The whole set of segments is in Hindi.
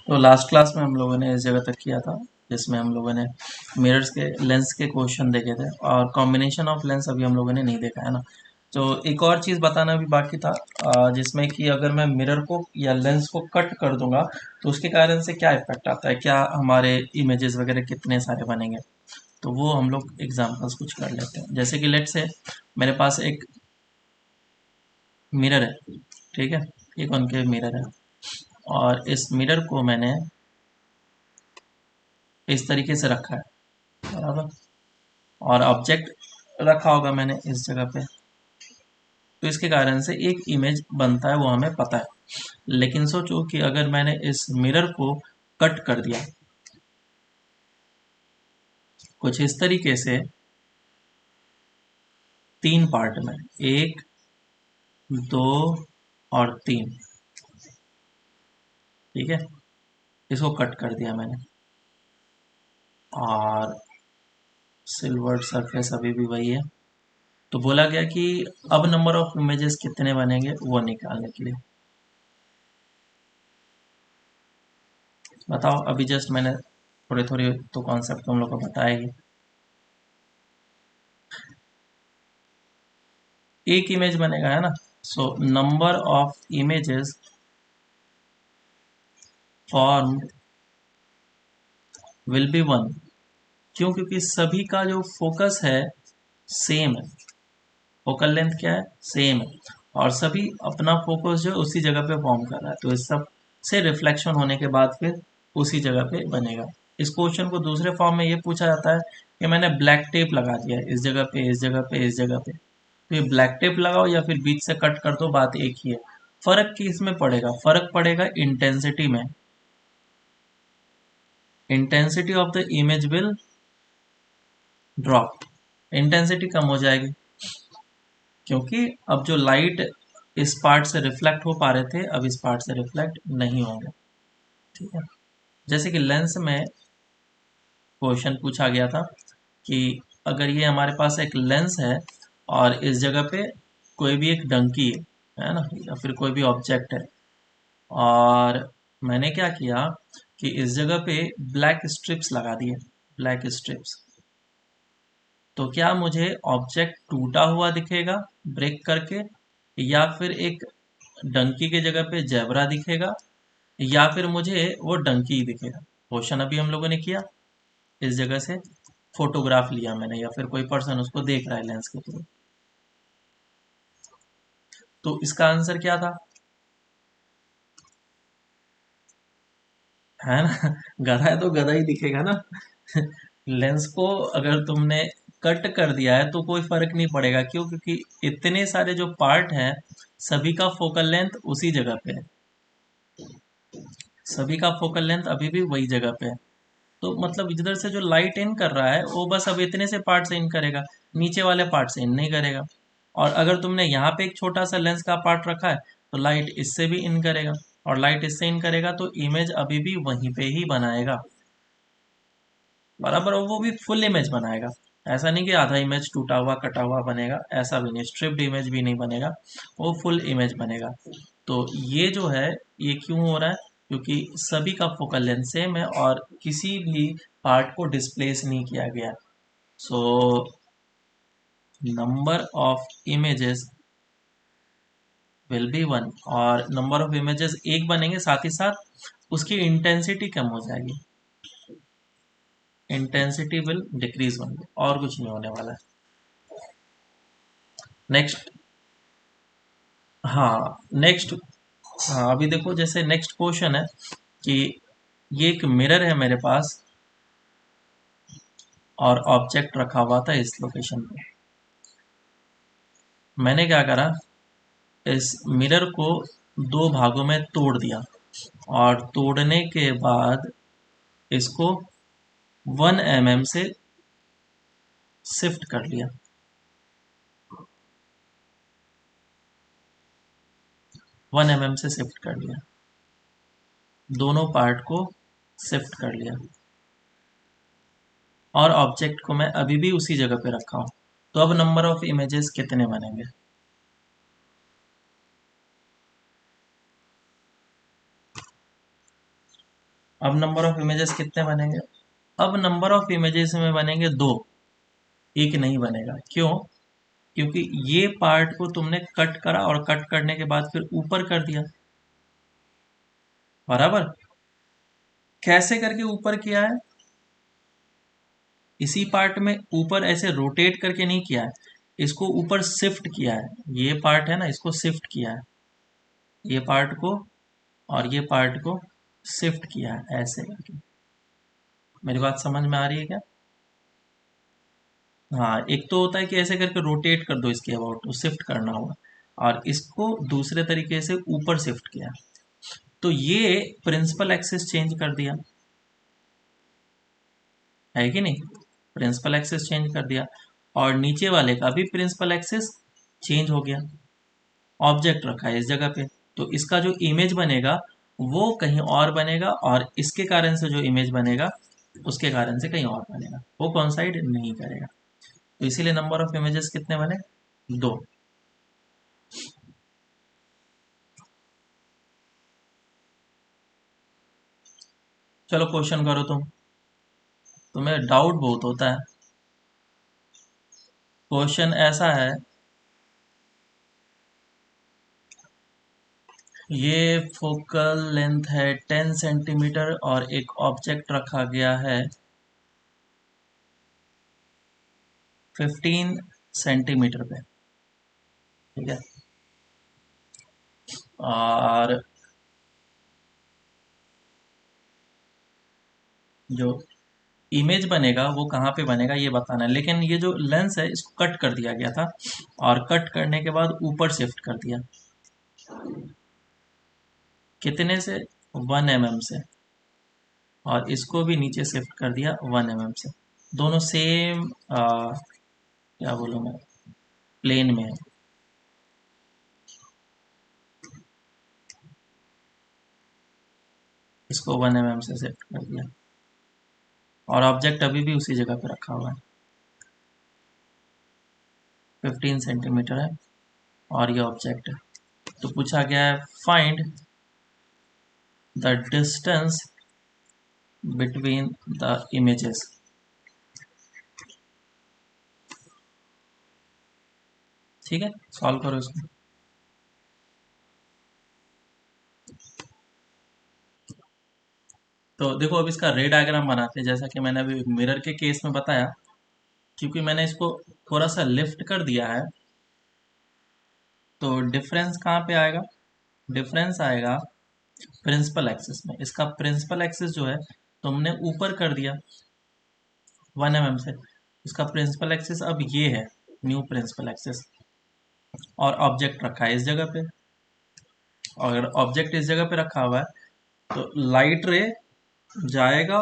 तो लास्ट क्लास में हम लोगों ने इस जगह तक किया था, जिसमें हम लोगों ने मिरर्स के लेंस के क्वेश्चन देखे थे, और कॉम्बिनेशन ऑफ लेंस अभी हम लोगों ने नहीं देखा है ना। तो एक और चीज़ बताना भी बाकी था, जिसमें कि अगर मैं मिरर को या लेंस को कट कर दूंगा तो उसके कारण से क्या इफेक्ट आता है, क्या हमारे इमेजेस वगैरह कितने सारे बनेंगे। तो वो हम लोग एग्जांपल्स कुछ कर लेते हैं। जैसे कि लेट्स से मेरे पास एक मिरर है, ठीक है, एक कॉनकेव मिरर है, और इस मिरर को मैंने इस तरीके से रखा है, बराबर। और ऑब्जेक्ट रखा होगा मैंने इस जगह पे, तो इसके कारण से एक इमेज बनता है, वो हमें पता है। लेकिन सोचो कि अगर मैंने इस मिरर को कट कर दिया कुछ इस तरीके से, तीन पार्ट में, एक, दो और तीन, ठीक है, इसको कट कर दिया मैंने, और सिल्वर सरफेस अभी भी वही है। तो बोला गया कि अब नंबर ऑफ इमेजेस कितने बनेंगे वो निकालने के लिए बताओ। अभी जस्ट मैंने थोड़े थोड़े तो कॉन्सेप्ट तुम लोग को बताएगी। एक इमेज बनेगा, है ना। So number of images formed will be one. क्यों? क्योंकि सभी का जो फोकस है सेम है, फोकल लेंथ क्या है, सेम है, और सभी अपना फोकस जो है उसी जगह पे फॉर्म कर रहा है, तो इस सब से रिफ्लेक्शन होने के बाद फिर उसी जगह पे बनेगा। इस क्वेश्चन को दूसरे फॉर्म में ये पूछा जाता है कि मैंने ब्लैक टेप लगा दिया है इस जगह पे, इस जगह पे, इस जगह पे, तो ये ब्लैक टेप लगाओ या फिर बीच से कट कर दो, बात एक ही है। फर्क किस में पड़ेगा? फर्क पड़ेगा इंटेंसिटी में। Intensity of the image will drop, intensity कम हो जाएगी, क्योंकि अब जो लाइट इस पार्ट से रिफ्लेक्ट हो पा रहे थे अब इस पार्ट से रिफ्लेक्ट नहीं होंगे, ठीक है। जैसे कि लेंस में क्वेश्चन पूछा गया था कि अगर ये हमारे पास एक लेंस है और इस जगह पे कोई भी एक डंकी है ना, या फिर कोई भी ऑब्जेक्ट है, और मैंने क्या किया कि इस जगह पे ब्लैक स्ट्रिप्स लगा दिए, ब्लैक स्ट्रिप्स, तो क्या मुझे ऑब्जेक्ट टूटा हुआ दिखेगा ब्रेक करके, या फिर एक डंकी के जगह पे जेबरा दिखेगा, या फिर मुझे वो डंकी ही दिखेगा। क्वेश्चन अभी हम लोगों ने किया, इस जगह से फोटोग्राफ लिया मैंने, या फिर कोई पर्सन उसको देख रहा है लेंस के थ्रू, तो इसका आंसर क्या था, है ना। गधा है तो गधा ही दिखेगा ना। लेंस को अगर तुमने कट कर दिया है तो कोई फर्क नहीं पड़ेगा, क्यों? क्योंकि इतने सारे जो पार्ट हैं सभी का फोकल लेंथ उसी जगह पे है, सभी का फोकल लेंथ अभी भी वही जगह पे है। तो मतलब इधर से जो लाइट इन कर रहा है वो बस अब इतने से पार्ट से इन करेगा, नीचे वाले पार्ट से इन नहीं करेगा। और अगर तुमने यहाँ पे एक छोटा सा लेंस का पार्ट रखा है तो लाइट इससे भी इन करेगा, और लाइट इससे इन करेगा तो इमेज अभी भी वहीं पे ही बनाएगा, बराबर। और वो भी फुल इमेज बनाएगा, ऐसा नहीं कि आधा इमेज टूटा हुआ कटा हुआ बनेगा, ऐसा भी नहीं, स्ट्रिप्ड इमेज भी नहीं बनेगा, वो फुल इमेज बनेगा। तो ये जो है ये क्यों हो रहा है? क्योंकि सभी का फोकल लेंथ सेम है और किसी भी पार्ट को डिस्प्लेस नहीं किया गया। So number of images will be one, और नंबर ऑफ इमेजेस एक बनेंगे, साथ ही साथ उसकी इंटेंसिटी कम हो जाएगी, इंटेंसिटी विल डिक्रीज होंगे, और कुछ नहीं होने वाला है। नेक्स्ट, हाँ नेक्स्ट, हाँ अभी देखो जैसे नेक्स्ट क्वेश्चन है कि ये एक मिरर है मेरे पास और ऑब्जेक्ट रखा हुआ था इस लोकेशन पे। मैंने क्या करा, इस मिरर को दो भागों में तोड़ दिया, और तोड़ने के बाद इसको 1 mm से शिफ्ट कर लिया, 1 mm से शिफ्ट कर लिया, दोनों पार्ट को शिफ्ट कर लिया, और ऑब्जेक्ट को मैं अभी भी उसी जगह पे रखा हूँ। तो अब नंबर ऑफ इमेजेस कितने बनेंगे? अब नंबर ऑफ इमेजेस कितने बनेंगे? अब नंबर ऑफ इमेजेस में बनेंगे दो, एक नहीं बनेगा। क्यों? क्योंकि ये पार्ट को तुमने कट करा और कट करने के बाद फिर ऊपर कर दिया, बराबर। कैसे करके ऊपर किया है? इसी पार्ट में ऊपर ऐसे रोटेट करके नहीं किया है, इसको ऊपर शिफ्ट किया है। ये पार्ट है ना, इसको शिफ्ट किया है, ये पार्ट को और ये पार्ट को शिफ्ट किया है ऐसे करके। मेरी बात समझ में आ रही है क्या? हाँ, एक तो होता है कि ऐसे करके रोटेट कर दो इसके अबाउट, तो शिफ्ट करना होगा, और इसको दूसरे तरीके से ऊपर शिफ्ट किया। तो ये प्रिंसिपल एक्सिस चेंज कर दिया, है कि नहीं? प्रिंसिपल एक्सिस चेंज कर दिया, और नीचे वाले का भी प्रिंसिपल एक्सिस चेंज हो गया। ऑब्जेक्ट रखा है इस जगह पे, तो इसका जो इमेज बनेगा वो कहीं और बनेगा, और इसके कारण से जो इमेज बनेगा उसके कारण से कहीं और बनेगा, वो कॉन्साइड नहीं करेगा। तो इसीलिए नंबर ऑफ इमेजेस कितने बने? दो। चलो क्वेश्चन करो तुम, तुम्हें डाउट बहुत होता है। क्वेश्चन ऐसा है, ये फोकल लेंथ है 10 सेंटीमीटर और एक ऑब्जेक्ट रखा गया है 15 सेंटीमीटर पे, ठीक है। और जो इमेज बनेगा वो कहाँ पे बनेगा ये बताना है, लेकिन ये जो लेंस है इसको कट कर दिया गया था, और कट करने के बाद ऊपर शिफ्ट कर दिया। कितने से? 1 mm से, और इसको भी नीचे शिफ्ट कर दिया 1 mm से। दोनों सेम क्या बोलूँ मैं, प्लेन में है। इसको 1 mm से शिफ्ट कर दिया, और ऑब्जेक्ट अभी भी उसी जगह पे रखा हुआ है, 15 सेंटीमीटर है, और ये ऑब्जेक्ट है। तो पूछा गया है find the distance between the images. ठीक है, सॉल्व करो इसको। तो देखो, अब इसका रे डायग्राम बनाते हैं, जैसा कि मैंने अभी मिरर के केस में बताया। क्योंकि मैंने इसको थोड़ा सा लिफ्ट कर दिया है, तो डिफरेंस कहाँ पे आएगा? डिफरेंस आएगा प्रिंसिपल एक्सिस में। इसका प्रिंसिपल एक्सिस जो है तुमने ऊपर कर दिया 1 mm से, इसका प्रिंसिपल एक्सिस अब ये है, न्यू प्रिंसिपल एक्सिस, और ऑब्जेक्ट रखा है इस जगह पे। और अगर ऑब्जेक्ट इस जगह पे रखा हुआ है तो लाइट रे जाएगा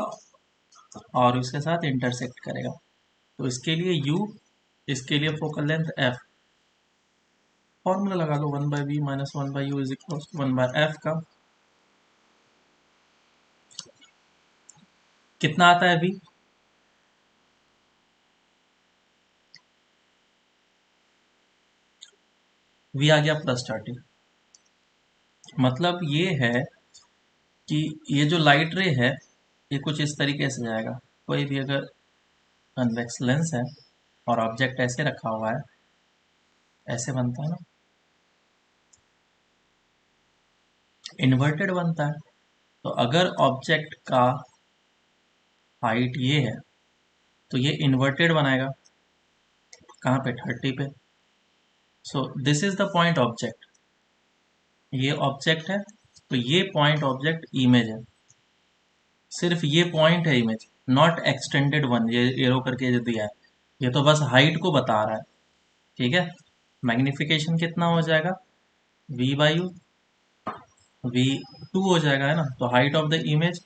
और उसके साथ इंटरसेक्ट करेगा। तो इसके लिए u, इसके लिए फोकल लेंथ f। फॉर्मूला लगा लो, 1/v minus 1/u is equal to 1/f का कितना आता है v? v आ गया +30। मतलब ये है कि ये जो लाइट रे है ये कुछ इस तरीके से जाएगा। कोई भी अगर कन्वेक्स लेंस है और ऑब्जेक्ट ऐसे रखा हुआ है, ऐसे बनता है ना, इन्वर्टेड बनता है। तो अगर ऑब्जेक्ट का हाइट ये है तो ये इन्वर्टेड बनाएगा, कहाँ पे? 30 पे। So this is the point object, ये ऑब्जेक्ट है, तो ये पॉइंट ऑब्जेक्ट इमेज है। सिर्फ ये पॉइंट है इमेज, नॉट एक्सटेंडेड वन, ये एरो करके जो दिया है ये तो बस हाइट को बता रहा है। ठीक है, मैग्निफिकेशन कितना हो जाएगा? v/u, v2 हो जाएगा, है ना। तो height of the image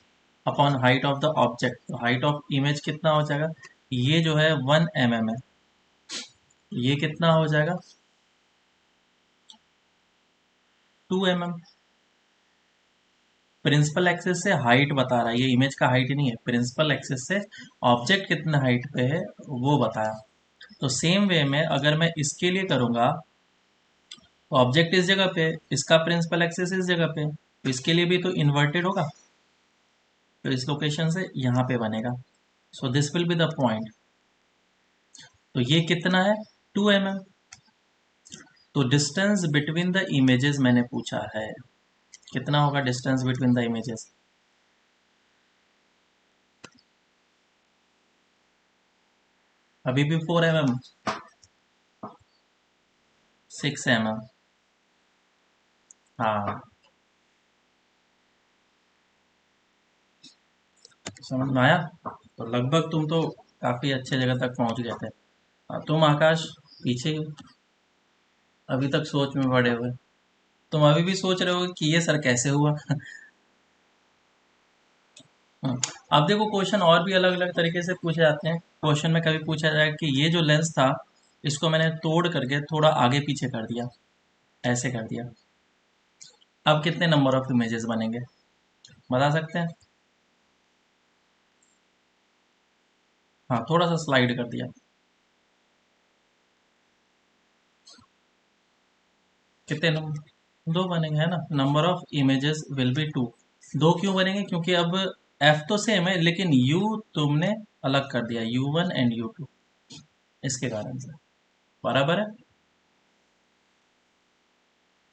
upon height of the object, तो हाइट ऑफ इमेज कितना हो जाएगा? ये जो है 1 mm है, ये कितना हो जाएगा? 2 mm। प्रिंसिपल एक्सिस से हाइट बता रहा है, ये इमेज का हाइट ही नहीं है, प्रिंसिपल एक्सिस से ऑब्जेक्ट कितना हाइट पे है वो बताया। तो सेम वे में अगर मैं इसके लिए करूंगा, तो ऑब्जेक्ट इस जगह पे, इसका प्रिंसिपल एक्सिस इस जगह पे, तो इसके लिए भी तो इन्वर्टेड होगा। तो इस लोकेशन से यहाँ पे बनेगा। So this will be the point. तो ये कितना है, 2 mm। तो डिस्टेंस बिटवीन द इमेजेस मैंने पूछा है, कितना होगा डिस्टेंस बिटवीन द इमेजेस? अभी भी 4 mm, 6 mm। हाँ, समझ में आया? तो लगभग तुम तो काफी अच्छे जगह तक पहुंच गए थे। तुम आकाश पीछे ही हो, अभी तक सोच में पड़े हुए। तुम अभी भी सोच रहे हो कि ये सर कैसे हुआ। अब देखो क्वेश्चन और भी अलग अलग तरीके से पूछे जाते हैं। क्वेश्चन में कभी पूछा जाए कि ये जो लेंस था इसको मैंने तोड़ करके थोड़ा आगे पीछे कर दिया, ऐसे कर दिया, अब कितने नंबर ऑफ इमेजेस बनेंगे, बता सकते हैं? हाँ, थोड़ा सा स्लाइड कर दिया, कितने नंबर? दो बनेंगे, है ना? Number of images will be 2। दो क्यों बनेंगे? क्योंकि अब एफ तो सेम है लेकिन यू तुमने अलग कर दिया, U1 एंड U2, इसके कारण से। बराबर है।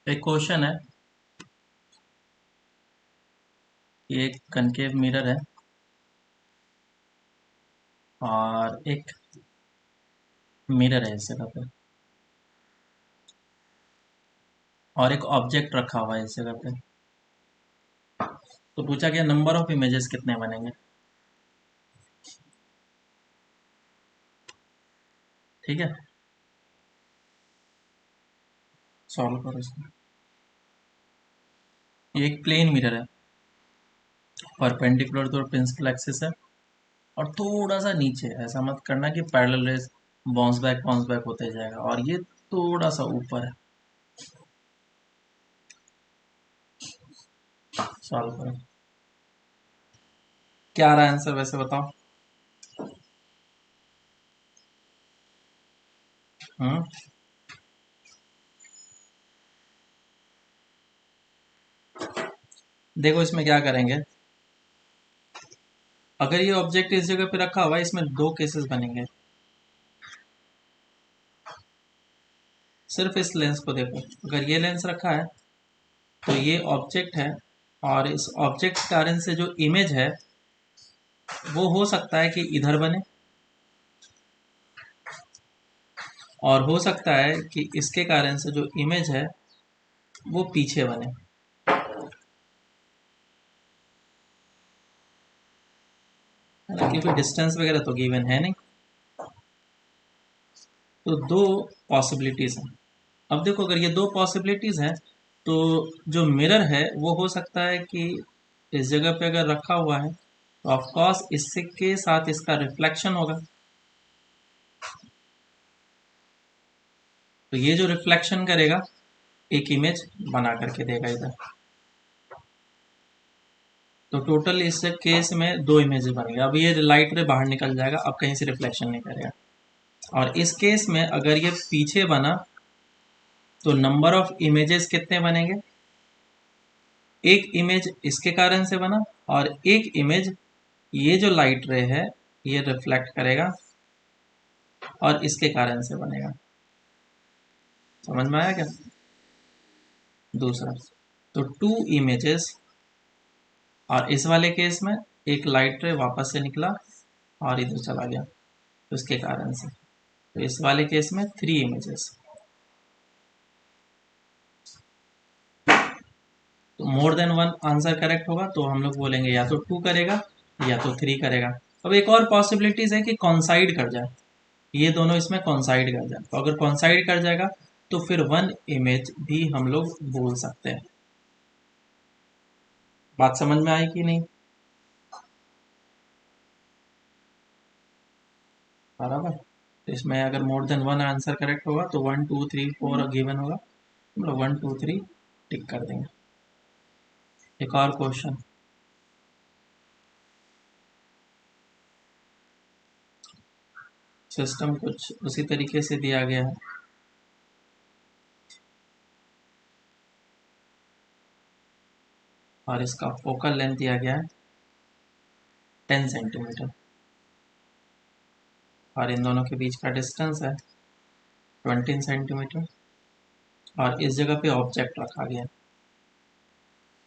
एक क्वेश्चन है कि एक कनकेव मिरर है और एक मिरर है इस जगह पे, और एक ऑब्जेक्ट रखा हुआ है इस जगह पे। तो पूछा गया नंबर ऑफ इमेजेस कितने बनेंगे। ठीक है, सॉल्व करो इसको। ये एक प्लेन मिरर है, परपेंडिकुलर तो प्रिंसिपल एक्सिस है, और थोड़ा सा नीचे, ऐसा मत करना कि पैरेलल रेस बाउंस बैक होते जाएगा, और ये थोड़ा सा ऊपर है। सॉल्व करो, क्या आ रहा है आंसर वैसे बताओ। हम्म देखो इसमें क्या करेंगे, अगर ये ऑब्जेक्ट इस जगह पे रखा हुआ है, इसमें दो केसेस बनेंगे। सिर्फ इस लेंस को देखो, अगर ये लेंस रखा है तो ये ऑब्जेक्ट है, और इस ऑब्जेक्ट के कारण से जो इमेज है वो हो सकता है कि इधर बने, और हो सकता है कि इसके कारण से जो इमेज है वो पीछे बने, है ना? क्योंकि डिस्टेंस वगैरह तो गिवन है नहीं। तो दो पॉसिबिलिटीज हैं। अब देखो अगर ये दो पॉसिबिलिटीज हैं, तो जो मिरर है वो हो सकता है कि इस जगह पे अगर रखा हुआ है तो ऑफ कोर्स इससे के साथ इसका रिफ्लेक्शन होगा। तो ये जो रिफ्लेक्शन करेगा एक इमेज बना करके देगा इधर। तो टोटल इस केस में दो इमेज बनेंगे। अब ये लाइट रे बाहर निकल जाएगा, अब कहीं से रिफ्लेक्शन नहीं करेगा। और इस केस में अगर ये पीछे बना तो नंबर ऑफ इमेजेस कितने बनेंगे? एक इमेज इसके कारण से बना, और एक इमेज ये जो लाइट रे है ये रिफ्लेक्ट करेगा और इसके कारण से बनेगा। समझ में आया क्या? दूसरा, तो 2 इमेजेस, और इस वाले केस में एक लाइट रे वापस से निकला और इधर चला गया, तो इसके कारण से। तो इस वाले केस में 3 इमेजेस। तो more than one answer correct होगा तो हम लोग बोलेंगे या तो 2 करेगा या तो 3 करेगा। अब एक और पॉसिबिलिटीज है कि कॉन्साइड कर जाए, ये दोनों इसमें कॉन्साइड कर जाए। तो अगर कॉन्साइड कर जाएगा तो फिर 1 इमेज भी हम लोग बोल सकते हैं। बात समझ में आई कि नहीं? बराबर। तो इसमें अगर more than one answer correct होगा तो 1 2 3 4 गिवन होगा, हम लोग 1 2 3 टिक कर देंगे। एक और क्वेश्चन, सिस्टम कुछ उसी तरीके से दिया गया है, और इसका फोकल लेंथ दिया गया है 10 सेंटीमीटर, और इन दोनों के बीच का डिस्टेंस है 20 सेंटीमीटर, और इस जगह पे ऑब्जेक्ट रखा गया।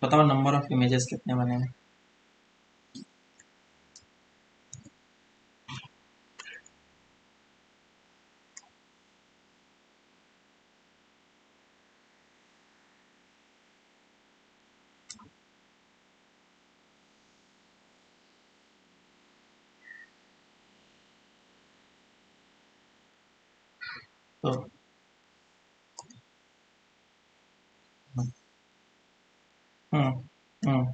बताओ नंबर ऑफ इमेजेस कितने बनेंगे। तो हम्म हम्म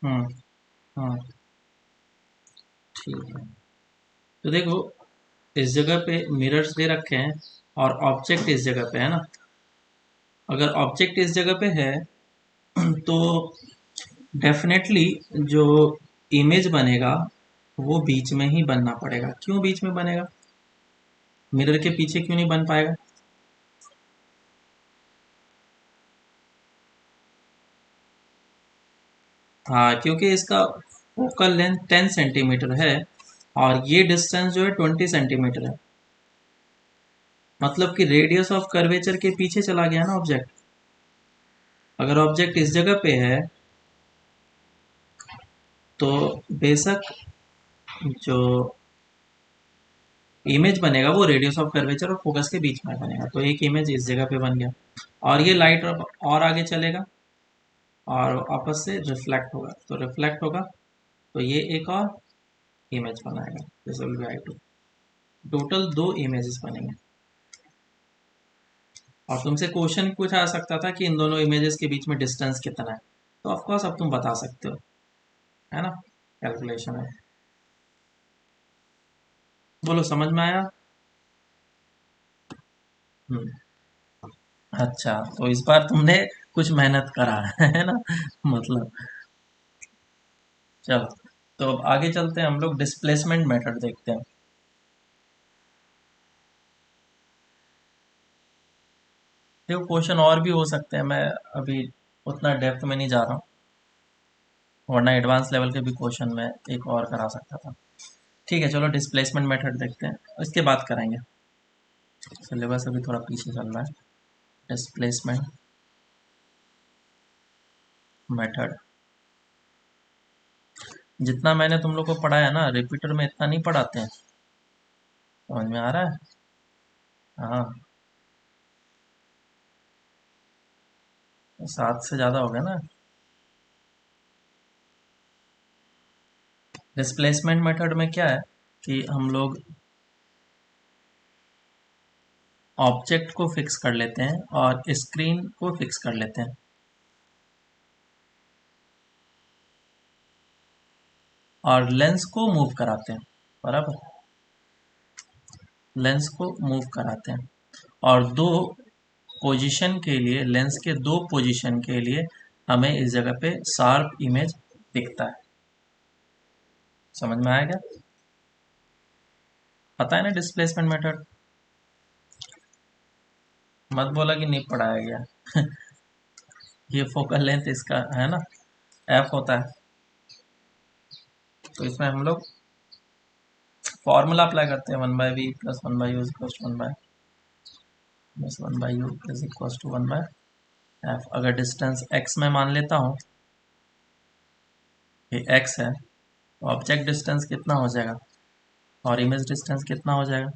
हम्म हम्म ठीक है। तो देखो, इस जगह पे मिरर्स दे रखे हैं और ऑब्जेक्ट इस जगह पे है ना। अगर ऑब्जेक्ट इस जगह पे है तो डेफिनेटली जो इमेज बनेगा वो बीच में ही बनना पड़ेगा। क्यों बीच में बनेगा, मिरर के पीछे क्यों नहीं बन पाएगा। हाँ, क्योंकि इसका फोकल लेंथ 10 सेंटीमीटर है और ये डिस्टेंस जो है 20 सेंटीमीटर है। मतलब कि रेडियस ऑफ कर्वेचर के पीछे चला गया ना ऑब्जेक्ट। अगर ऑब्जेक्ट इस जगह पे है तो बेशक जो इमेज बनेगा वो रेडियस ऑफ कर्वेचर और फोकस के बीच में बनेगा। तो एक इमेज इस जगह पे बन गया, और ये लाइट और आगे चलेगा और आपस से रिफ्लेक्ट होगा। तो रिफ्लेक्ट होगा तो ये एक और इमेज बनाएगा, this will be I two. Total दो इमेजेस बनेंगे। और तुमसे क्वेश्चन पूछा जा सकता था कि इन दोनों इमेजेस के बीच में डिस्टेंस कितना है, तो ऑफ कोर्स अब तुम बता सकते हो, है ना, कैलकुलेशन है। बोलो, समझ में आया। हम्म अच्छा, तो इस बार तुमने कुछ मेहनत करा है ना, मतलब। चलो, तो अब आगे चलते हैं, हम लोग डिस्प्लेसमेंट मेथड देखते हैं। देखो, क्वेश्चन और भी हो सकते हैं, मैं अभी उतना डेप्थ में नहीं जा रहा हूँ, वरना एडवांस लेवल के भी क्वेश्चन में एक और करा सकता था। ठीक है, चलो डिस्प्लेसमेंट मेथड देखते हैं, इसके बाद कराएंगे। सिलेबस अभी थोड़ा पीछे चल रहा है। डिस्प्लेसमेंट मेथड, जितना मैंने तुम लोग को पढ़ाया ना, रिपीटर में इतना नहीं पढ़ाते हैं। समझ में आ रहा है। हाँ, 7 से ज़्यादा हो गया ना। डिस्प्लेसमेंट मेथड में क्या है कि हम लोग ऑब्जेक्ट को फिक्स कर लेते हैं और स्क्रीन को फिक्स कर लेते हैं, और लेंस को मूव कराते हैं। बराबर, लेंस को मूव कराते हैं, और दो पोजीशन के लिए, लेंस के दो पोजीशन के लिए हमें इस जगह पे शार्प इमेज दिखता है। समझ में आएगा। पता है ना डिस्प्लेसमेंट मेथड। मत बोला कि नहीं पढ़ाया गया। ये फोकल लेंथ इसका है ना, एफ होता है। तो इसमें हम लोग फॉर्मूला अप्लाई करते हैं, 1/v plus 1/u is equal to 1/u is equal to 1/f। अगर डिस्टेंस x में मान लेता हूँ, ये x है, तो ऑब्जेक्ट डिस्टेंस कितना हो जाएगा और इमेज डिस्टेंस कितना हो जाएगा।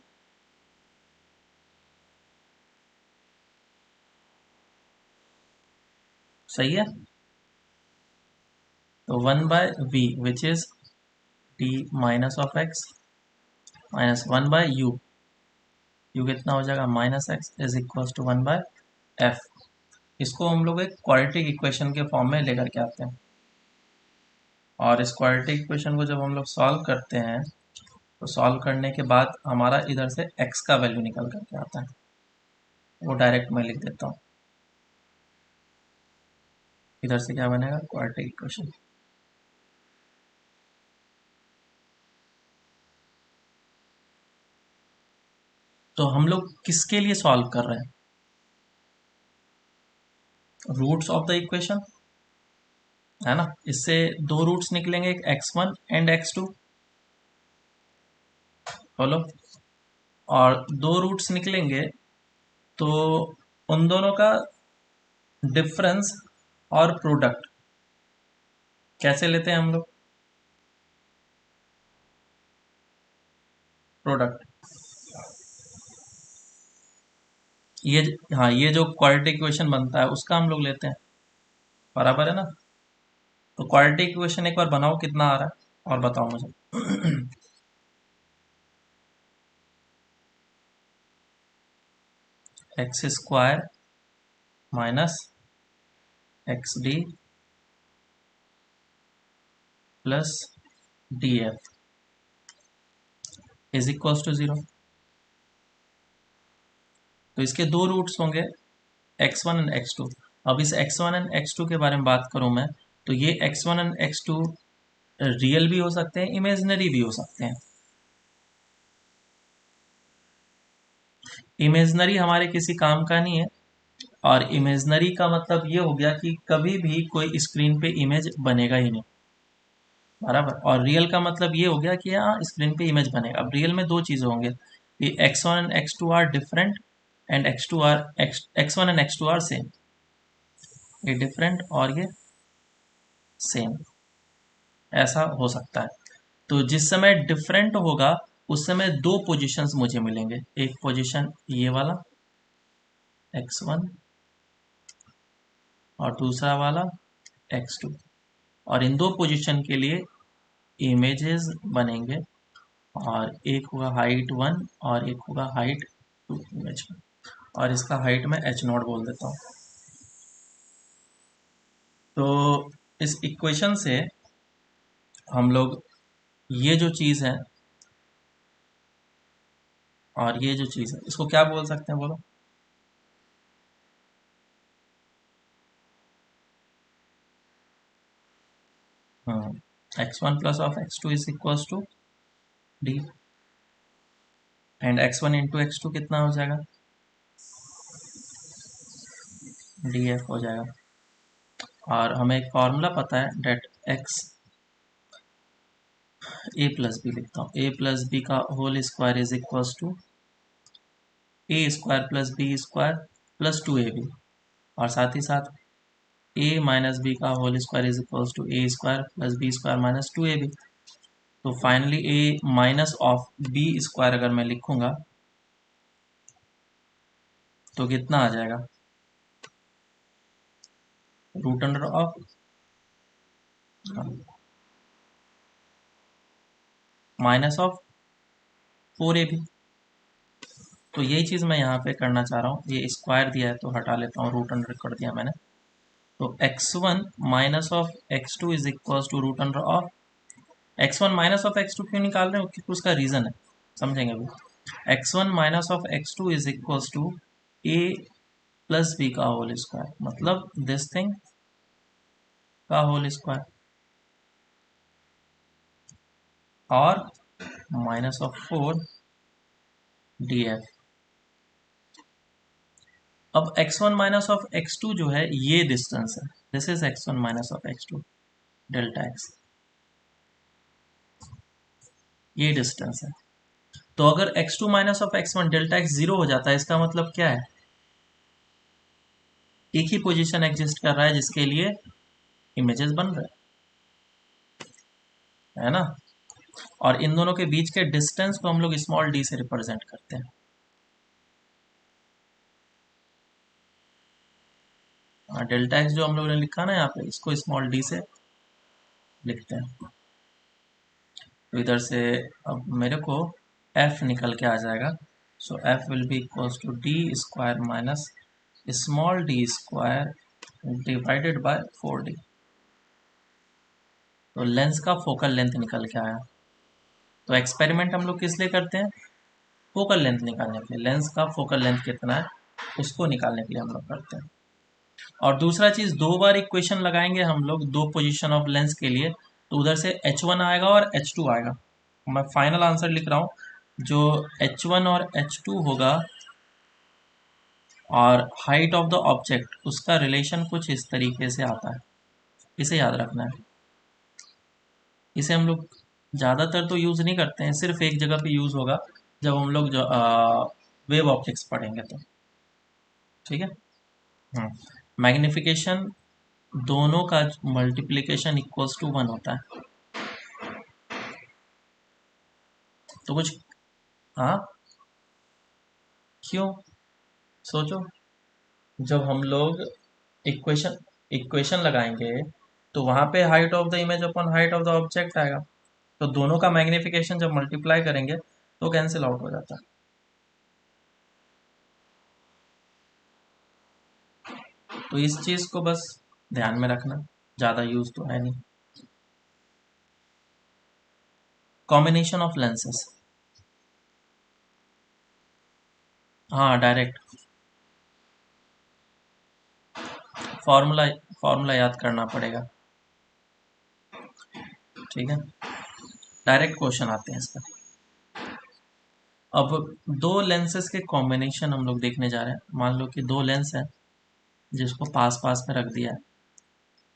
सही है। तो 1/v which is d minus of x minus 1/u, u कितना हो जाएगा -x is equal to 1/f। इसको हम लोग एक क्वाड्रेटिक इक्वेशन के फॉर्म में लेकर के आते हैं, और इस क्वाड्रेटिक इक्वेशन को जब हम लोग सॉल्व करते हैं तो सॉल्व करने के बाद हमारा इधर से x का वैल्यू निकल करके आता है। वो डायरेक्ट मैं लिख देता हूँ, इधर से क्या बनेगा, क्वाड्रेटिक इक्वेशन। तो हम लोग किसके लिए सॉल्व कर रहे हैं, रूट्स ऑफ द इक्वेशन। है ना। इससे दो रूट्स निकलेंगे, एक x1 एंड x2, बोलो। और दो रूट्स निकलेंगे तो उन दोनों का डिफरेंस और प्रोडक्ट कैसे लेते हैं हम लोग? प्रोडक्ट, ये, हाँ, ये जो क्वाड्रेटिक इक्वेशन बनता है उसका हम लोग लेते हैं, बराबर है ना। तो क्वाड्रेटिक इक्वेशन एक बार बनाओ, कितना आ रहा है और बताओ मुझे। X square minus x d plus d f is equals to 0। तो इसके दो रूट्स होंगे, x1 एंड x2। अब इस x1 एंड x2 के बारे में बात करूं मैं, तो ये x1 एंड x2 रियल भी हो सकते हैं, इमेजिनरी भी हो सकते हैं। इमेजिनरी हमारे किसी काम का नहीं है, और इमेजिनरी का मतलब ये हो गया कि कभी भी कोई स्क्रीन पे इमेज बनेगा ही नहीं, बराबर। और रियल का मतलब ये हो गया कि हाँ, स्क्रीन पे इमेज बनेगा। अब रियल में दो चीज़ें होंगे कि x1 and x2 are different and x1 and x2 are same. ये डिफरेंट और ये सेम, ऐसा हो सकता है। तो जिस समय डिफरेंट होगा उस समय दो पोजीशंस मुझे मिलेंगे, एक पोजीशन ये वाला x1 और दूसरा वाला x2। और इन दो पोजीशन के लिए इमेजेस बनेंगे, और एक होगा हाइट 1 और एक होगा हाइट 2 इमेज का। और इसका हाइट मैं h0 बोल देता हूँ। तो इस इक्वेशन से हम लोग ये जो चीज़ है और ये जो चीज़ है इसको क्या बोल सकते हैं, बोलो। x1 plus of x2 is equals to डी, एंड x1 इंटू x2 कितना हो जाएगा, डी एफ हो जाएगा। और हमें एक फॉर्मूला पता है, डेट x ए प्लस बी, लिखता हूँ ए प्लस बी का whole square is equals to a square plus b square plus 2ab। और साथ ही साथ a माइनस बी का whole square is equals to a square plus b square minus 2ab। तो finally a minus of b square अगर मैं लिखूंगा तो कितना आ जाएगा, root under of minus of 4ab। तो यही चीज़ मैं यहाँ पे करना चाह रहा हूँ, ये स्क्वायर दिया है तो हटा लेता हूँ, रूट अंडर कर दिया मैंने। तो x1 minus of x2 is equals to root under of x1 minus of x2 क्यों निकाल रहे हैं, क्योंकि उसका रीज़न है, समझेंगे अभी। x1 minus of x2 is equals to a plus b का होल स्क्वायर, मतलब दिस थिंग का होल स्क्वायर, और माइनस ऑफ 4 df। अब x1 माइनस ऑफ x2 जो है ये डिस्टेंस है, this is x1 minus of x2 delta x, ये डिस्टेंस है। तो अगर x2 minus of x1 delta x 0 हो जाता है, इसका मतलब क्या है, एक ही पोजीशन एग्जिस्ट कर रहा है जिसके लिए इमेजेस बन रहे हैं, है ना। और इन दोनों के बीच के डिस्टेंस को हम लोग स्मॉल डी से रिप्रेजेंट करते हैं। डेल्टा एक्स जो हम लोगों ने लिखा ना यहाँ पे, इसको स्मॉल डी से लिखते हैं। तो इधर से अब मेरे को f निकल के आ जाएगा। So f will be equals to d square minus small d square divided by 4d। तो लेंस का फोकल लेंथ निकल के आया। तो एक्सपेरिमेंट हम लोग किस लिए करते हैं, फोकल लेंथ निकालने के लिए, लेंस का फोकल लेंथ कितना है उसको निकालने के लिए हम लोग करते हैं। और दूसरा चीज़, दो बार इक्वेशन लगाएंगे हम लोग दो पोजीशन ऑफ लेंस के लिए, तो उधर से h1 आएगा और h2 आएगा। मैं फाइनल आंसर लिख रहा हूँ, जो h1 और h2 होगा और हाइट ऑफ द ऑब्जेक्ट, उसका रिलेशन कुछ इस तरीके से आता है। इसे याद रखना है। इसे हम लोग ज़्यादातर तो यूज़ नहीं करते हैं, सिर्फ एक जगह पे यूज़ होगा, जब हम लोग जो वेव ऑप्टिक्स पढ़ेंगे तो। ठीक है। मैग्निफिकेशन दोनों का मल्टीप्लिकेशन इक्वल्स टू 1 होता है। तो कुछ, हाँ, क्यों, सोचो। जब हम लोग इक्वेशन इक्वेशन लगाएंगे तो वहां पे height of the image upon height of the object आएगा, तो दोनों का मैग्निफिकेशन जब मल्टीप्लाई करेंगे तो कैंसिल आउट हो जाता है। तो इस चीज को बस ध्यान में रखना, ज्यादा यूज तो है नहीं। कॉम्बिनेशन ऑफ लेंसेस, हाँ डायरेक्ट फॉर्मूला फॉर्मूला याद करना पड़ेगा। ठीक है, डायरेक्ट क्वेश्चन आते हैं इसका। अब दो लेंसेस के कॉम्बिनेशन हम लोग देखने जा रहे हैं। मान लो कि दो लेंस है जिसको पास पास में रख दिया है।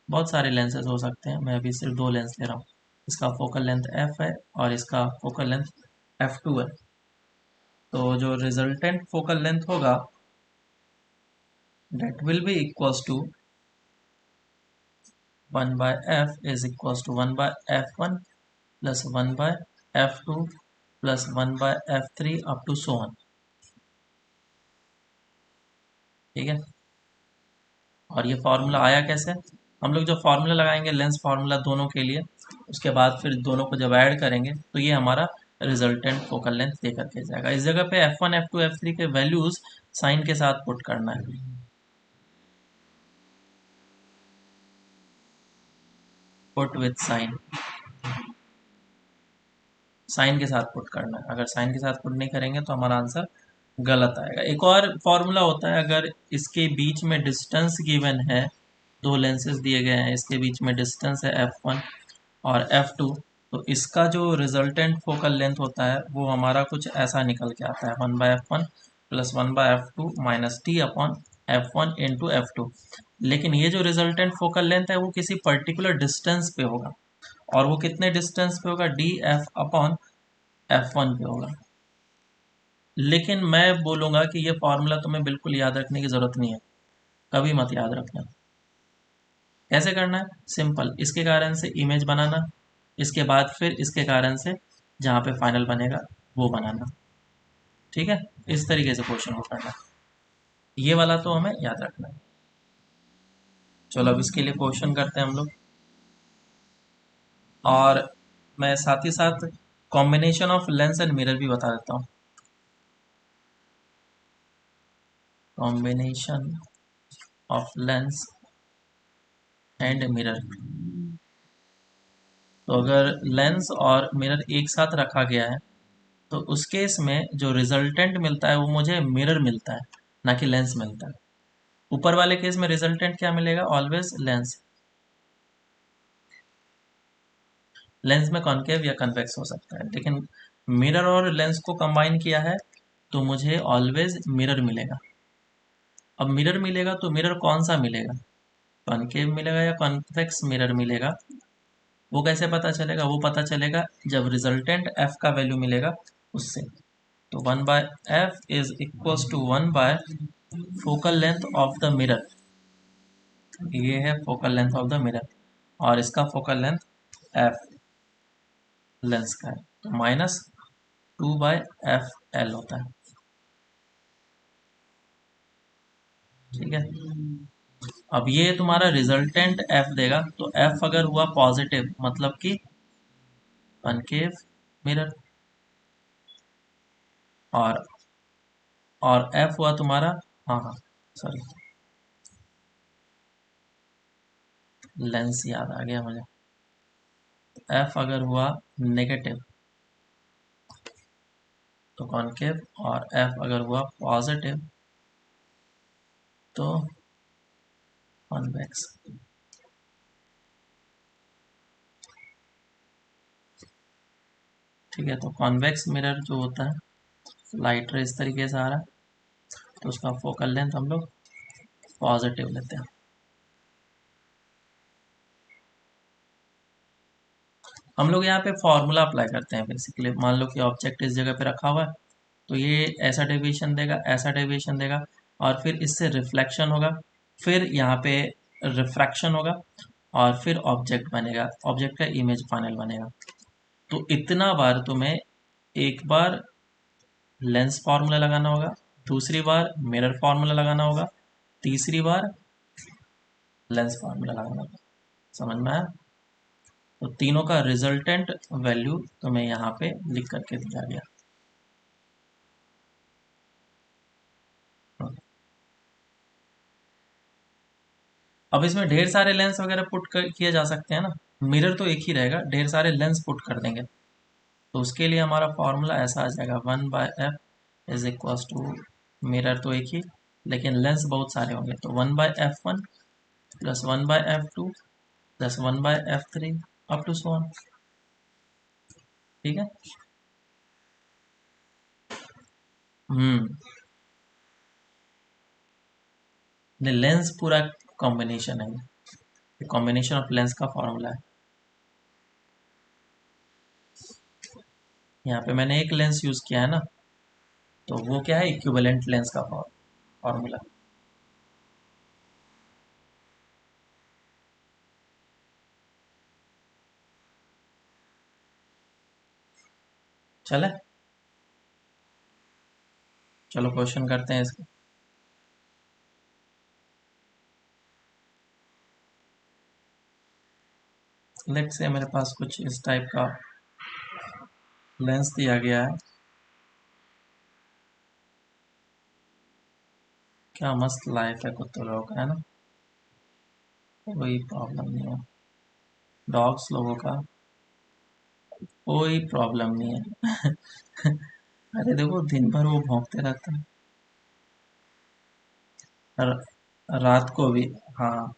बहुत सारे लेंसेज हो सकते हैं, मैं अभी सिर्फ दो लेंस ले रहा हूँ। इसका फोकल लेंथ एफ है और इसका फोकल लेंथ f2 है। तो जो रिजल्टेंट फोकल लेंथ होगा that will be equals to 1 by f is equals to 1 by f1 plus 1 by f2 plus 1 by f3 up to so on। ठीक है। और ये फॉर्मूला आया कैसे? हम लोग जब फॉर्मूला लगाएंगे लेंस फार्मूला दोनों के लिए, उसके बाद फिर दोनों को जब ऐड करेंगे तो ये हमारा रिजल्टेंट फोकल लेंथ दे करके जाएगा। इस जगह पे f1 f2 f3 के वैल्यूज साइन के साथ पुट करना है। पुट विथ साइन, साइन के साथ पुट करना है। अगर साइन के साथ पुट नहीं करेंगे तो हमारा आंसर गलत आएगा। एक और फॉर्मूला होता है, अगर इसके बीच में डिस्टेंस गिवन है, दो लेंसेज दिए गए हैं, इसके बीच में डिस्टेंस है f1 और f2, तो इसका जो रिजल्टेंट फोकल लेंथ होता है वो हमारा कुछ ऐसा निकल के आता है, 1/f1 plus 1/f2 minus T upon f1 into f2। लेकिन ये जो रिजल्टेंट फोकल लेंथ है वो किसी पर्टिकुलर डिस्टेंस पे होगा, और वो कितने डिस्टेंस पे होगा, डी एफ अपॉन f1 पे होगा। लेकिन मैं बोलूँगा कि ये फॉर्मूला तुम्हें बिल्कुल याद रखने की ज़रूरत नहीं है, कभी मत याद रखना। कैसे करना है? सिंपल, इसके कारण से इमेज बनाना, इसके बाद फिर इसके कारण से जहाँ पे फाइनल बनेगा वो बनाना। ठीक है, इस तरीके से क्वेश्चन को करना, ये वाला तो हमें याद रखना है। चलो अब इसके लिए क्वेश्चन करते हैं हम लोग, और मैं साथ ही साथ combination of lens and mirror भी बता देता हूँ। Combination of lens and mirror, तो अगर लेंस और मिरर एक साथ रखा गया है तो उस केस में जो रिजल्टेंट मिलता है वो मुझे मिरर मिलता है, ना कि लेंस मिलता है। ऊपर वाले केस में रिजल्टेंट क्या मिलेगा, ऑलवेज लेंस। लेंस में कॉन्केव या कन्वेक्स हो सकता है, लेकिन मिरर और लेंस को कंबाइन किया है तो मुझे ऑलवेज मिरर मिलेगा। अब मिरर मिलेगा तो मिरर कौन सा मिलेगा, कॉन्केव मिलेगा या कॉन्वेक्स मिरर मिलेगा, वो कैसे पता चलेगा? वो पता चलेगा जब रिजल्टेंट एफ का वैल्यू मिलेगा उससे। तो 1/f is equals to 1 by focal length of the mirror, ये है focal length of the mirror, और इसका फोकल लेंथ एफ लेंस का है, तो माइनस 2/f(L) होता है। ठीक है। अब ये तुम्हारा रिजल्टेंट एफ देगा, तो एफ अगर हुआ पॉजिटिव मतलब कि कॉनकेव मिरर, और एफ हुआ तुम्हारा, हाँ हाँ सॉरी, लेंस याद आ गया मुझे। एफ अगर हुआ नेगेटिव तो कॉनकेव, और एफ अगर हुआ पॉजिटिव तो कॉन्वेक्स। ठीक है, तो कॉन्वेक्स मिरर जो होता है लाइट रे इस तरीके से आ रहा है, तो उसका फोकल लेंथ हम लोग पॉजिटिव लेते हैं। हम लोग यहाँ पे फॉर्मूला अप्लाई करते हैं बेसिकली। मान लो कि ऑब्जेक्ट इस जगह पे रखा हुआ है, तो ये ऐसा डेविएशन देगा, ऐसा डेविएशन देगा, और फिर इससे रिफ्लेक्शन होगा, फिर यहाँ पे रिफ्रैक्शन होगा, और फिर ऑब्जेक्ट बनेगा, ऑब्जेक्ट का इमेज पैनल बनेगा। तो इतना बार तुम्हें एक बार लेंस फार्मूला लगाना होगा, दूसरी बार मिरर फार्मूला लगाना होगा, तीसरी बार लेंस फार्मूला लगाना होगा। समझ में आया? तो तीनों का रिजल्टेंट वैल्यू तुम्हें यहाँ पे लिख करके दिया गया। अब इसमें ढेर सारे लेंस वगैरह किए जा सकते हैं ना। मिरर तो एक ही रहेगा, ढेर सारे लेंस पुट कर देंगे। तो उसके लिए हमारा फॉर्मूला ऐसा आ जाएगा, 1/f is equal to, mirror तो एक ही, लेकिन लेंस बहुत सारे होंगे, तो 1/f1 plus 1/f2 plus 1/f3 up to so on. ठीक है। हम्म। लेंस पूरा कॉम्बिनेशन है, कॉम्बिनेशन ऑफ लेंस का फॉर्मूला है। यहाँ पे मैंने एक लेंस यूज किया है ना, तो वो क्या है, इक्विवेलेंट लेंस का फॉर्मूला। चले, चलो क्वेश्चन करते हैं इसका। लेट से मेरे पास कुछ इस टाइप का लेंस दिया गया है। क्या मस्त लाइफ है कुत्तों लोगों का, है ना? कोई प्रॉब्लम नहीं है। डॉग्स लोगों का कोई प्रॉब्लम नहीं है। अरे देखो, दिन भर वो भौंकते रहते हैं। रात को भी। हाँ।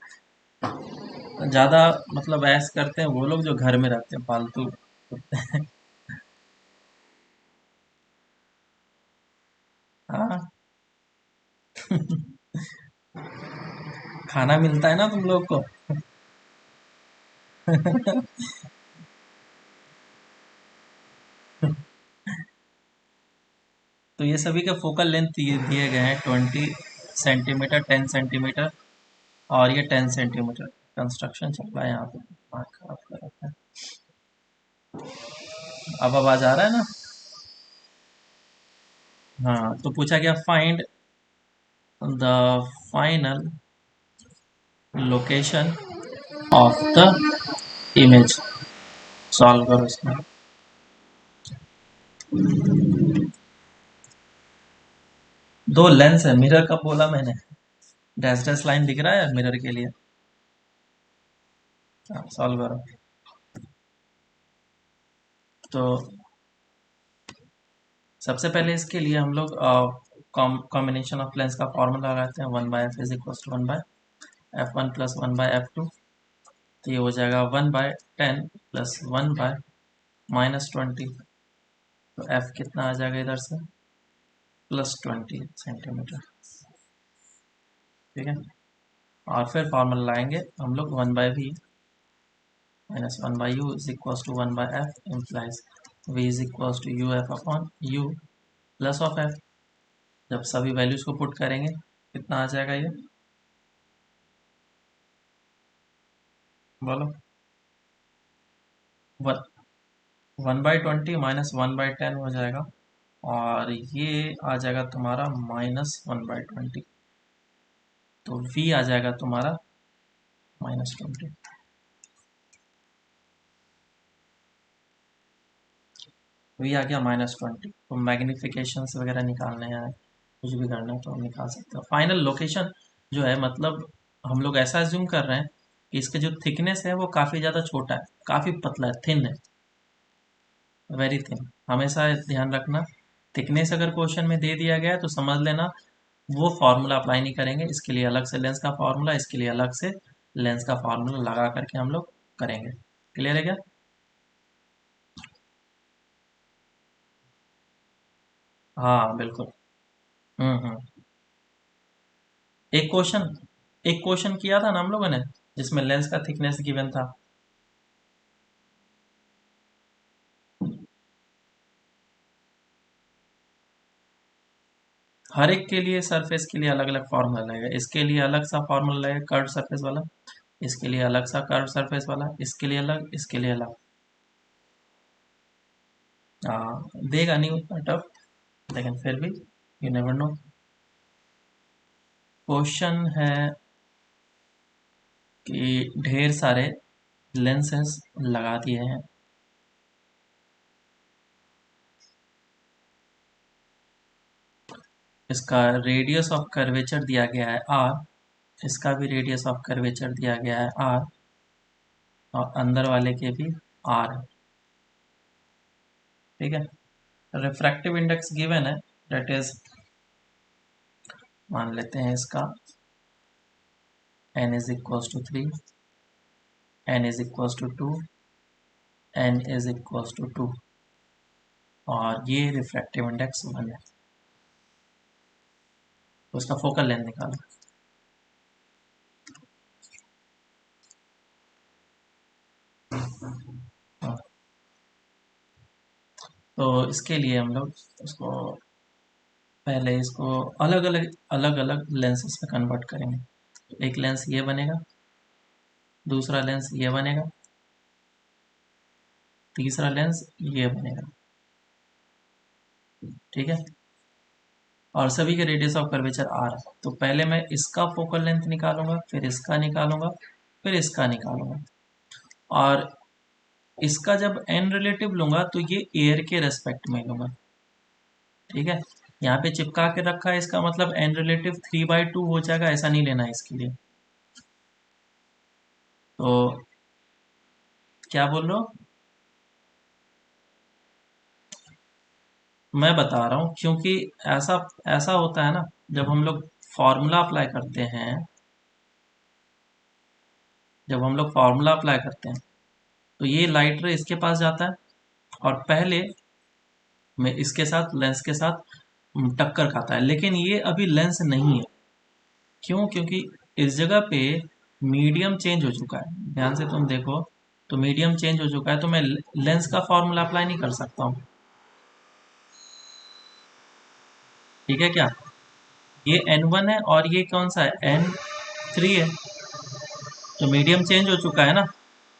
ज्यादा मतलब ऐश करते हैं वो लोग जो घर में रहते हैं, पालतू कुत्ते। हाँ। खाना मिलता है ना तुम लोग को। तो ये सभी के फोकल लेंथ दिए गए हैं 20 सेंटीमीटर, 10 सेंटीमीटर, और ये 10 सेंटीमीटर। कंस्ट्रक्शन चल रहा है यहाँ पे, दिमाग खराब कर रखा है। अब आवाज आ रहा है ना? हाँ, तो पूछा गया find the final location of the image. Solve करो इसमें। दो लेंस है, मिरर कब बोला मैंने? डैश डैश लाइन दिख रहा है मिरर के लिए। सॉल्व करो। तो सबसे पहले इसके लिए हम लोग कॉम्बिनेशन ऑफ लेंस का फॉर्मूला लगाते हैं, 1/f is equal to 1/f1 plus 1/f2। तो ये हो जाएगा 1/10 प्लस 1/-20। तो f कितना आ जाएगा इधर से, +20 सेंटीमीटर। ठीक है। और फिर फॉर्मूला लाएंगे हम लोग, 1/v minus 1/u is equal to 1/f implies v is equal to uf upon u plus of f। जब सभी वैल्यूज को पुट करेंगे कितना आ जाएगा ये, बोलो? 1/20 माइनस 1/10 हो जाएगा, और ये आ जाएगा तुम्हारा -1/20। तो v आ जाएगा तुम्हारा -20। v आ गया -20। तो मैग्निफिकेशन वगैरह निकालने हैं, कुछ भी करना है तो हम निकाल सकते हैं। फाइनल लोकेशन जो है, मतलब हम लोग ऐसा एज्यूम कर रहे हैं कि इसका जो थिकनेस है वो काफ़ी ज़्यादा छोटा है, काफ़ी पतला है, थिन है, वेरी थिन। हमेशा ध्यान रखना, थिकनेस अगर क्वेश्चन में दे दिया गया है तो समझ लेना वो फार्मूला अप्लाई नहीं करेंगे। इसके लिए अलग से लेंस का फार्मूला, इसके लिए अलग से लेंस का फार्मूला लगा करके हम लोग करेंगे। क्लियर है क्या? हाँ बिल्कुल। हम्म। एक क्वेश्चन एक क्वेश्चन किया था ना हम लोगों ने, जिसमें लेंस का थिकनेस गिवन था। हर एक के लिए सरफेस के लिए अलग अलग फॉर्मूला लगेगा। इसके लिए अलग सा फॉर्मूला लगेगा कर्व सरफेस वाला, इसके लिए अलग सा कर्व सरफेस वाला, इसके लिए अलग, इसके लिए अलग। देगा नहीं उतना टफ, लेकिन फिर भी यू नेवर नो। क्वेश्चन है कि ढेर सारे लेंसेस लगा दिए हैं, इसका रेडियस ऑफ कर्वेचर दिया गया है r, इसका भी रेडियस ऑफ कर्वेचर दिया गया है r, और अंदर वाले के भी r है। ठीक है, रिफ्रैक्टिव इंडेक्स गिवन है, दैट इज मान लेते हैं इसका n is equals to 3, n is equals to 2, n is equals to 2, और ये रिफ्रैक्टिव इंडेक्स 1 है। तो उसका फोकल लेंथ निकालो। हाँ, तो इसके लिए हम लोग उसको पहले इसको अलग अलग लेंसेस में कन्वर्ट करेंगे। तो एक लेंस ये बनेगा, दूसरा लेंस ये बनेगा, तीसरा लेंस ये बनेगा। ठीक है, और सभी के रेडियस ऑफ कर्वेचर r है। तो पहले मैं इसका फोकल लेंथ निकालूंगा, फिर इसका निकालूंगा, फिर इसका निकालूंगा, और इसका जब n रिलेटिव लूंगा तो ये एयर के रेस्पेक्ट में लूंगा। ठीक है, यहाँ पे चिपका के रखा है, इसका मतलब n रिलेटिव 3/2 हो जाएगा, ऐसा नहीं लेना है इसके लिए। तो क्या बोल रहे हो? मैं बता रहा हूँ, क्योंकि ऐसा ऐसा होता है ना, जब हम लोग फॉर्मूला अप्लाई करते हैं, जब हम लोग फॉर्मूला अप्लाई करते हैं तो ये लाइट रे इसके पास जाता है, और पहले में इसके साथ लेंस के साथ टक्कर खाता है, लेकिन ये अभी लेंस नहीं है। क्यों? क्योंकि इस जगह पे मीडियम चेंज हो चुका है। ध्यान से तुम देखो, तो मीडियम चेंज हो चुका है, तो मैं लेंस का फॉर्मूला अप्लाई नहीं कर सकता हूँ। ठीक है क्या? ये n1 है और ये कौन सा है, n3 है। तो मीडियम चेंज हो चुका है ना,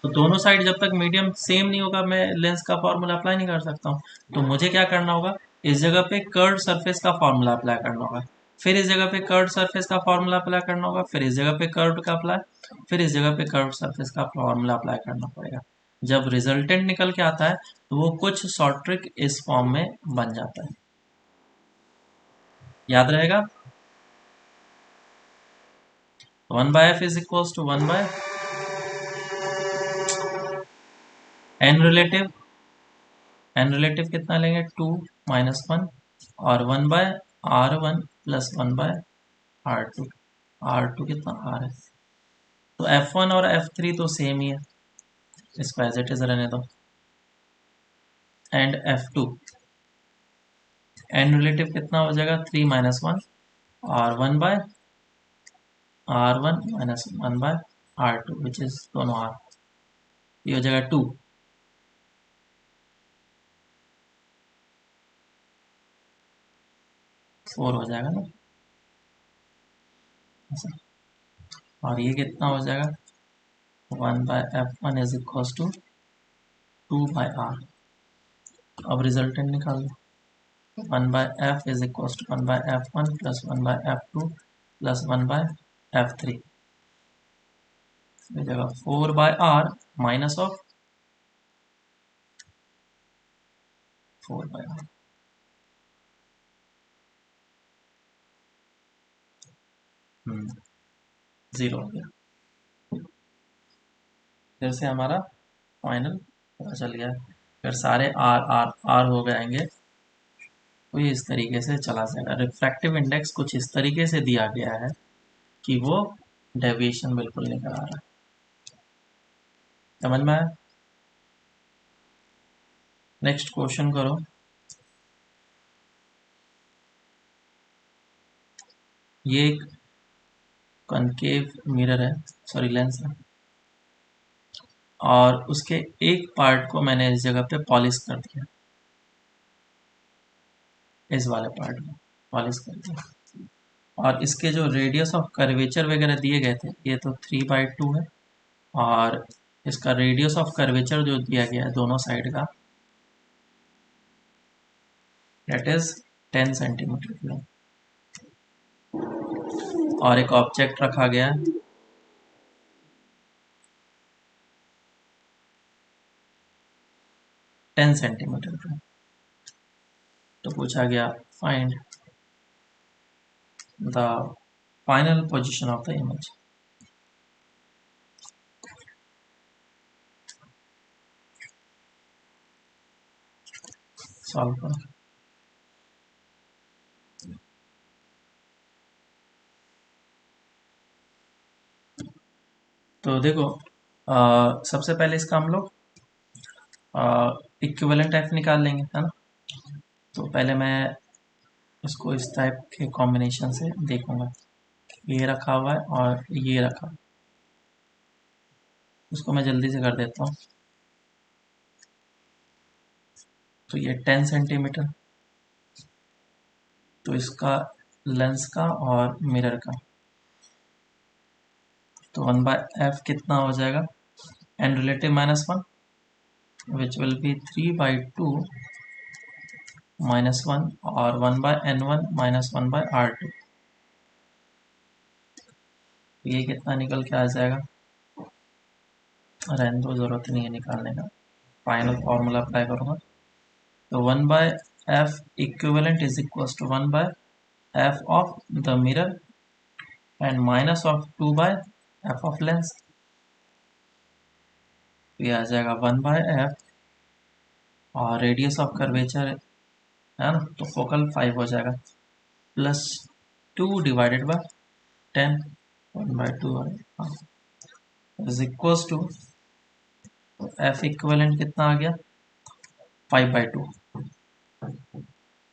तो दोनों साइड जब तक मीडियम सेम नहीं होगा, मैं लेंस का फॉर्मूला अप्लाई नहीं कर सकता हूँ। तो मुझे क्या करना होगा, इस जगह पे कर्व सरफेस का फॉर्मूला अप्लाई करना होगा, फिर इस जगह पे कर्व सरफेस का फॉर्मूला अप्लाई करना होगा, फिर इस जगह पे कर्व का अप्लाई, फिर इस जगह पे कर्व सरफेस का फॉर्मूला अप्लाई करना पड़ेगा। जब रिजल्टेंट निकल के आता है तो वो कुछ शॉर्ट ट्रिक इस फॉर्म में बन जाता है। याद रहेगा, 1/f is equals to 1/n relative, n relative कितना लेंगे, 2 माइनस 1, और 1/r1 प्लस 1/r2। r2 कितना r है, तो f1 और f3 तो सेम ही है, इसको एज इट इज रहने दो। एंड f2, n रिलेटिव कितना हो जाएगा, 3 माइनस 1, और 1/r1 minus 1/r2 which is दोनों r, ये हो जाएगा 2। 4 हो जाएगा ना ऐसा। और ये कितना हो जाएगा, 1/f1 is equals to 2/r। अब रिजल्टेंट निकाल लो, 1/f is equals to 1/f1 plus 1/f2 plus 1/f3, ये जगह 4/r minus of 4/r। Zero हो गया। फिर से हमारा फाइनल पता चल गया, फिर सारे आर आर आर हो जाएंगे। तो ये इस तरीके से चला जाएगा। रिफ्रैक्टिव इंडेक्स कुछ इस तरीके से दिया गया है कि वो डेविएशन बिल्कुल नहीं करा रहा। समझ में आया? नेक्स्ट क्वेश्चन करो। ये एक कनकेव मिरर है, सॉरी लेंस है, और उसके एक पार्ट को मैंने इस जगह पे पॉलिश कर दिया, इस वाले पार्ट में। पॉलिश कर दिया। और इसके जो रेडियस ऑफ कर्वेचर वगैरह दिए गए थे, ये तो 3/2 है, और इसका रेडियस ऑफ कर्वेचर जो दिया गया है दोनों साइड का, डेट इज 10 सेंटीमीटर। और एक ऑब्जेक्ट रखा गया है 10 सेंटीमीटर का। तो पूछा गया find the final position of the image. Solve करो। तो देखो, सबसे पहले इसका हम लोग इक्विवेलेंट एफ निकाल लेंगे, है ना। तो पहले मैं इसको इस टाइप के कॉम्बिनेशन से देखूंगा, ये रखा हुआ है और ये रखा है। इसको मैं जल्दी से कर देता हूँ। तो ये 10 सेंटीमीटर, तो इसका लेंस का और मिरर का, तो 1/f कितना हो जाएगा, n relative -1, which will be 3/2 -1, और 1/n1 -1/r2। ये कितना निकल के आ जाएगा, रहने दो, जरूरत नहीं है निकालने का, फाइनल फॉर्मूला अप्लाई करूँगा। तो 1/f equivalent is equal to 1/f of the mirror and minus of 2/f of lens. ये आ जाएगा 1/f, और रेडियस ऑफ कर्वेचर है ना, तो फोकल 5 हो जाएगा, plus 2 divided by 10, 1/2 is equal to F equivalent कितना आ गया, 5/2,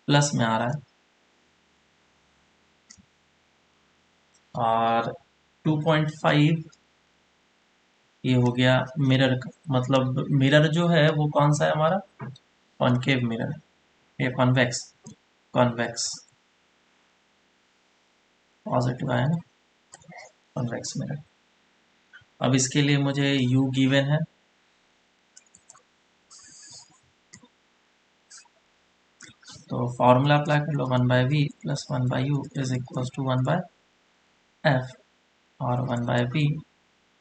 प्लस में आ रहा है, और 2.5 ये हो गया मिरर का, मतलब मिरर जो है वो कौन सा है हमारा, कॉनकेव मिरर, ये कॉन्वेक्स, कॉन्वेक्स पॉजिटिव आया ना, कॉन्वेक्स मिरर। अब इसके लिए मुझे u गिवन है, तो फॉर्मूला अप्लाई कर लो, 1/v plus 1/u is equal to 1/f, और 1/v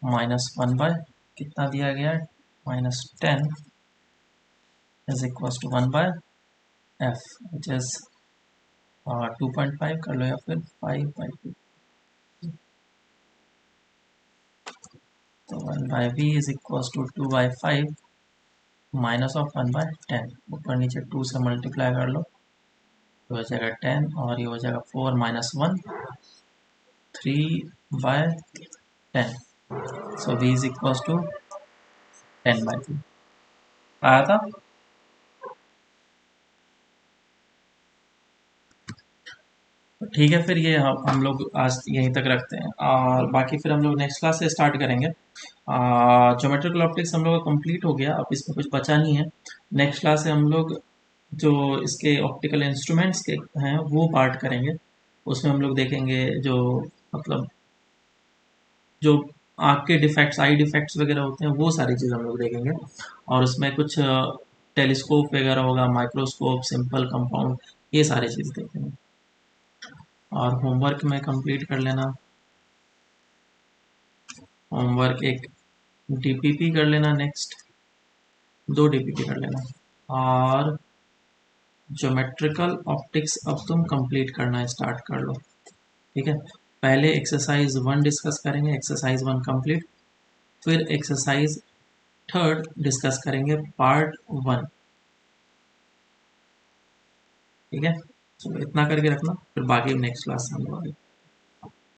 माइनस 1/ कितना दिया गया है, -10 is equal to 1/f which is 2.5 कर लो, या फिर 5/2। तो 1/v is equal to 2/5 minus of 1/10, ऊपर नीचे 2 से मल्टीप्लाई कर लो, तो हो जाएगा 10, और ये हो जाएगा 4 - 1, 3/10। So v is equal to 10/2 आया था। तो ठीक है, फिर ये हम लोग आज यहीं तक रखते हैं, और बाकी फिर हम लोग नेक्स्ट क्लास से स्टार्ट करेंगे। ज्योमेट्रिकल ऑप्टिक्स हम लोग का कंप्लीट हो गया, अब इसमें कुछ बचा नहीं है। नेक्स्ट क्लास से हम लोग जो इसके ऑप्टिकल इंस्ट्रूमेंट्स के हैं वो पार्ट करेंगे। उसमें हम लोग देखेंगे जो, मतलब जो आँख के डिफेक्ट्स, आई डिफेक्ट्स वगैरह होते हैं, वो सारी चीज़ हम लोग देखेंगे। और उसमें कुछ टेलीस्कोप वगैरह होगा, माइक्रोस्कोप, सिंपल कंपाउंड, ये सारी चीज़ देखेंगे। और होमवर्क में कंप्लीट कर लेना, होमवर्क एक डीपीपी कर लेना, नेक्स्ट 2 डीपीपी कर लेना, और ज्योमेट्रिकल ऑप्टिक्स अब तुम कंप्लीट करना स्टार्ट कर लो, ठीक है। पहले एक्सरसाइज 1 डिस्कस करेंगे, एक्सरसाइज 1 कंप्लीट, फिर एक्सरसाइज 3 डिस्कस करेंगे, पार्ट 1, ठीक है। चलो इतना करके रखना, फिर बाकी नेक्स्ट क्लास में हम लोग